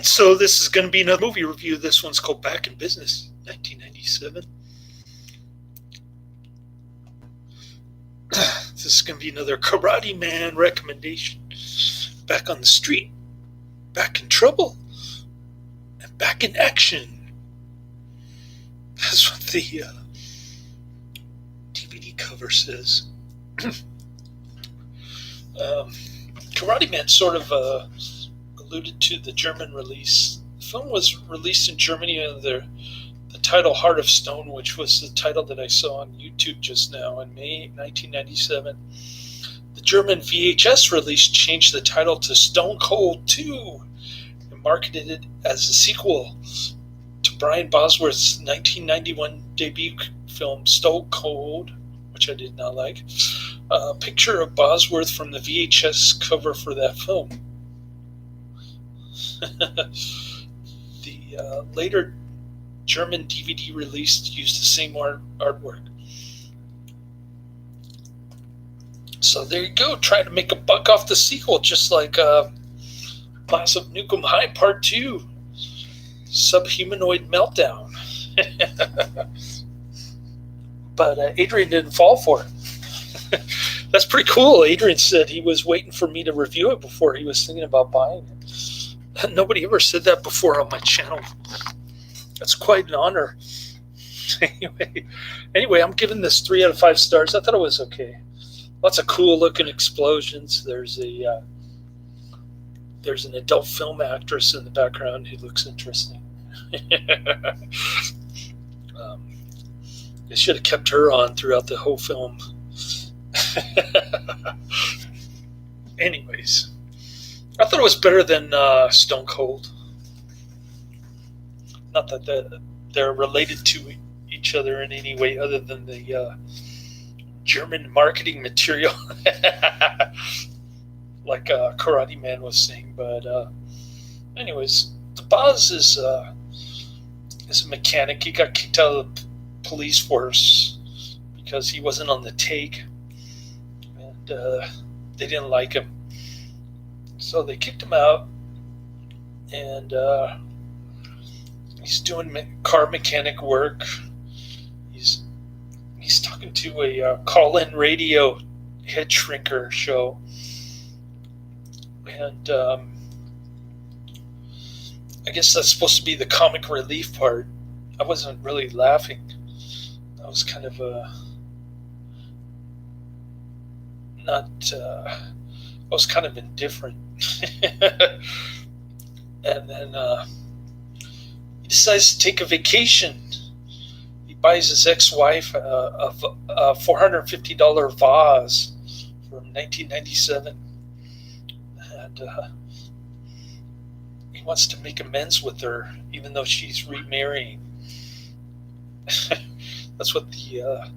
right, so this is going to be another movie review. This one's called Back in Business, 1997. This is going to be another Karate Man recommendation. Back on the street, back in trouble, and back in action. That's what the DVD cover says. Karate Man sort of alluded to the German release. The film was released in Germany under the title Heart of Stone, which was the title that I saw on YouTube just now in May 1997. The German VHS release changed the title to Stone Cold 2 and marketed it as a sequel to Brion Bosworth's 1991 debut film Stone Cold, which I did not like. A picture of Bosworth from the VHS cover for that film. The later German DVD release used the same artwork. So there you go, trying to make a buck off the sequel, just like Massive Nukem High Part 2, Subhumanoid Meltdown. But Adrian didn't fall for it. That's pretty cool. Adrian said he was waiting for me to review it before he was thinking about buying it. Nobody ever said that before on my channel. That's quite an honor. Anyway, I'm giving this 3 out of 5 stars. I thought it was okay. Lots of cool looking explosions. There's an adult film actress in the background who looks interesting. They should have kept her on throughout the whole film. Anyways, I thought it was better than Stone Cold. Not that they're related to each other in any way other than the German marketing material, like Karate Man was saying. But anyways, the boss is a mechanic. He got kicked out of the police force because he wasn't on the take, and they didn't like him, so they kicked him out. And he's doing car mechanic work. He's talking to a call-in radio head shrinker show, and I guess that's supposed to be the comic relief part. I wasn't really laughing. I was kind of I was kind of indifferent. And then he decides to take a vacation. He buys his ex-wife a $450 vase from 1997, and he wants to make amends with her, even though she's remarrying. That's what the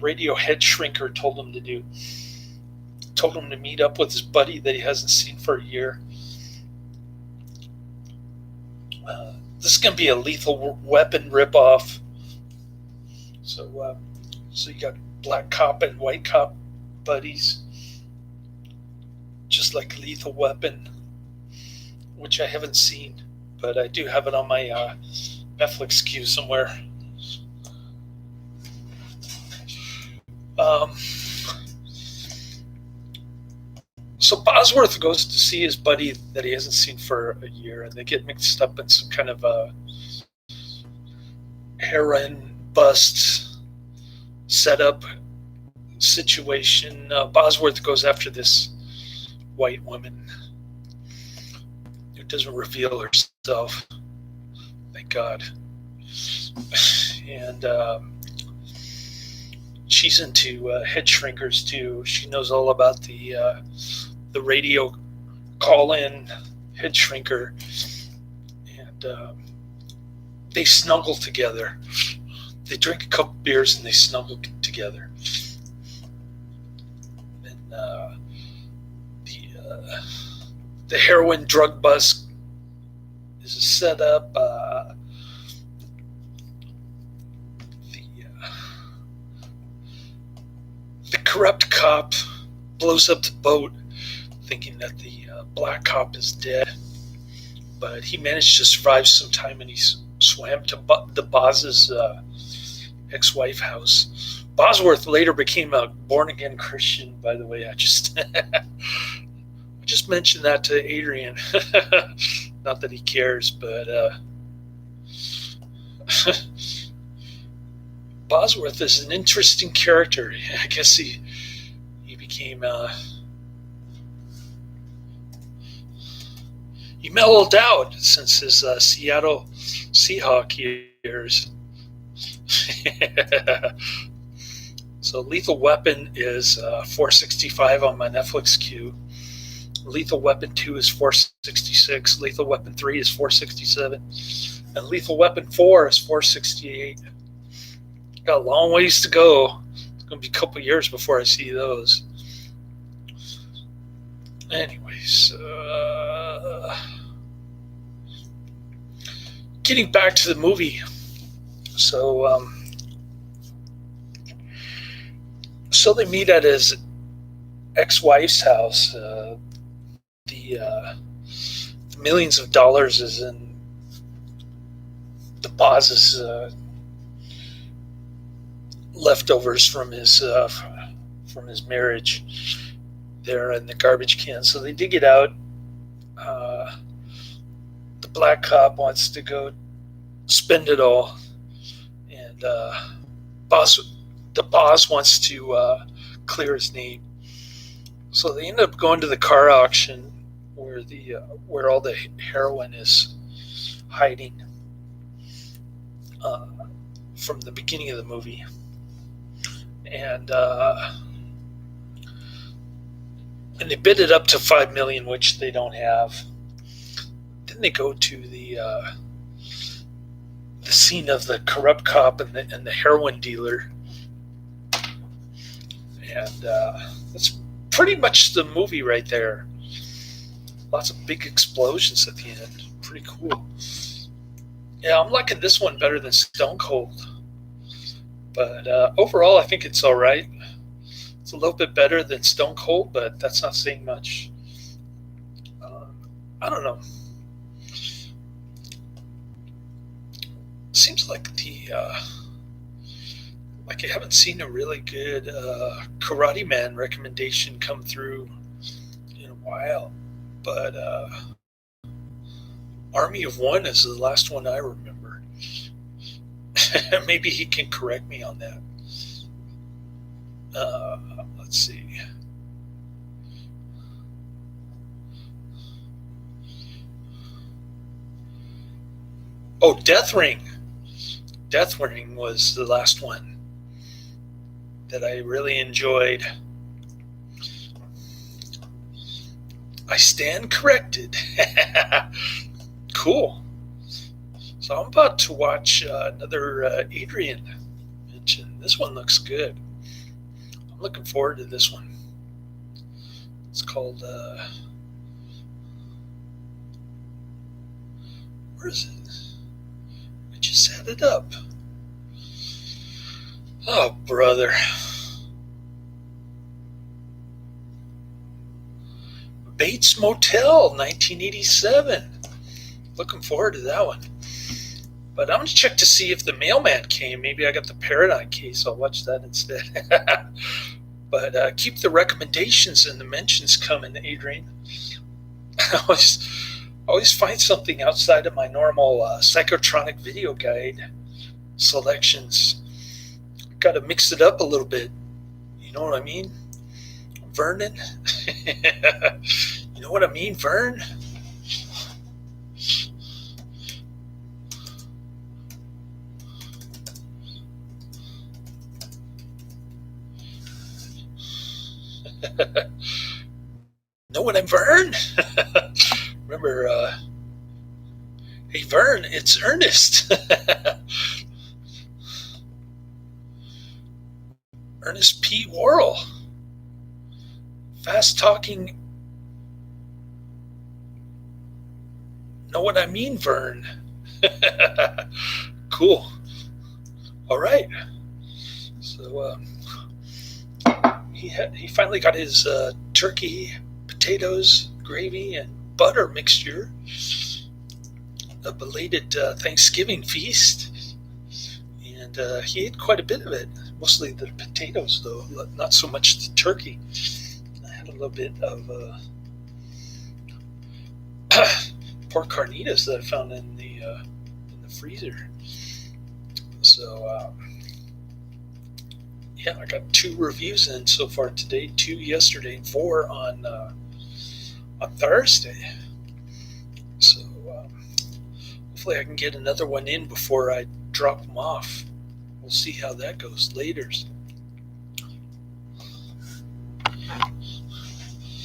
radio head shrinker told him to do. Told him to meet up with his buddy that he hasn't seen for a year. This is going to be a Lethal Weapon ripoff. So you got black cop and white cop buddies, just like Lethal Weapon, which I haven't seen, but I do have it on my Netflix queue somewhere. So Bosworth goes to see his buddy that he hasn't seen for a year, and they get mixed up in some kind of a heroin bust setup situation. Bosworth goes after this white woman who doesn't reveal herself, thank God. And she's into head shrinkers too. She knows all about the radio call-in head shrinker, and they snuggle together. They drink a couple beers and they snuggle together. And the heroin drug bust is a setup. The corrupt cop blows up the boat, thinking that the black cop is dead. but he managed to survive some time, and he swam to the Boz's ex-wife house. Bosworth later became a born-again Christian, by the way. I just I just mentioned that to Adrian. Not that he cares, but Bosworth is an interesting character. I guess he became he mellowed out since his Seattle Seahawk years. So Lethal Weapon is 465 on my Netflix queue. Lethal Weapon 2 is 466. Lethal Weapon 3 is 467. And Lethal Weapon 4 is 468. Got a long ways to go. It's going to be a couple years before I see those. Anyways, getting back to the movie. So they meet at his ex-wife's house. The millions of dollars is in the boss's leftovers from his marriage there in the garbage can. So they dig it out. The black cop wants to go spend it all, and the boss wants to clear his name. So they end up going to the car auction where all the heroin is hiding from the beginning of the movie, and they bid it up to $5 million, which they don't have. Then they go to the scene of the corrupt cop and the heroin dealer, and that's pretty much the movie right there. Lots of big explosions at the end. Pretty cool. Yeah, I'm liking this one better than Stone Cold. But overall, I think it's all right. It's a little bit better than Stone Cold, but that's not saying much. I don't know. Seems like I haven't seen a really good Karate Man recommendation come through in a while. But Army of One is the last one I remember. Maybe he can correct me on that. Let's see. Oh, Death Ring. Death Ring was the last one that I really enjoyed. I stand corrected. Cool. So I'm about to watch another Adrian mention. This one looks good. I'm looking forward to this one. It's called, where is it? I just had it up. Oh, brother. Bates Motel, 1987. Looking forward to that one. But I'm going to check to see if the mailman came. Maybe I got the Paradigm case. I'll watch that instead. But keep the recommendations and the mentions coming, Adrian. I always find something outside of my normal Psychotronic video guide selections. Got to mix it up a little bit. You know what I mean? Vernon? You know what I mean, Vern? Know what I'm, Vern? Remember, hey, Vern, it's Ernest. Ernest P. Worrell. Fast talking. Know what I mean, Vern? Cool. All right. So he finally got his turkey, potatoes, gravy, and butter mixture. a belated Thanksgiving feast, and he ate quite a bit of it. Mostly the potatoes, though, not so much the turkey. I had a little bit of pork carnitas that I found in the freezer. So yeah, I got 2 reviews in so far today, 2 yesterday, and 4 on Thursday. So hopefully I can get another one in before I drop them off. We'll see how that goes later.